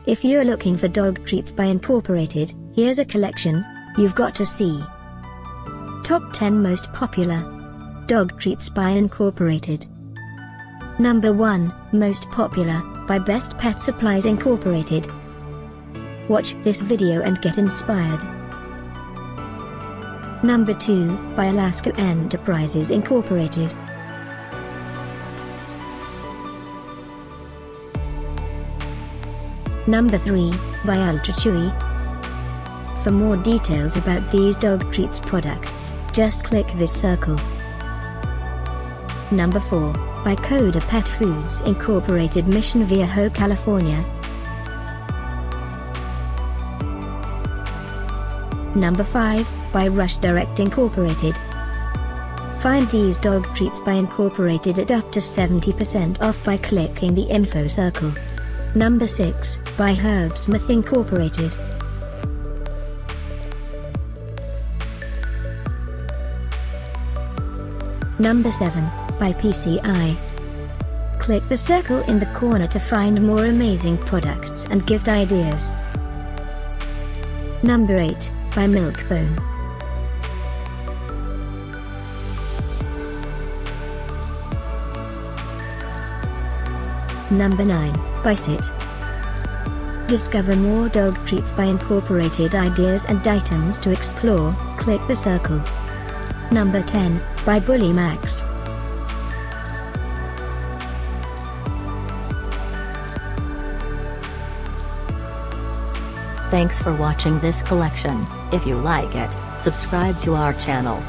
If you're looking for dog treats by Incorporated, here's a collection you've got to see. Top 10 Most Popular Dog Treats by Incorporated. Number 1, Most Popular, by Best Pet Supplies Incorporated. Watch this video and get inspired. Number 2, by Alaskan Enterprises Incorporated. Number 3, by Ultra Chewy. For more details about these dog treats products, just click this circle. Number 4, by Koda Pet Foods Incorporated, Mission Viejo, California. Number 5, by Rush Direct Incorporated. Find these dog treats by Incorporated at up to 70% off by clicking the info circle. Number 6, by Herbsmith Incorporated. Number 7, by PCI. Click the circle in the corner to find more amazing products and gift ideas. Number 8, by Milkbone. Number 9, by Sit. Discover more dog treats by Incorporated ideas and items to explore, click the circle. Number 10, by Bully Max. Thanks for watching this collection. If you like it, subscribe to our channel.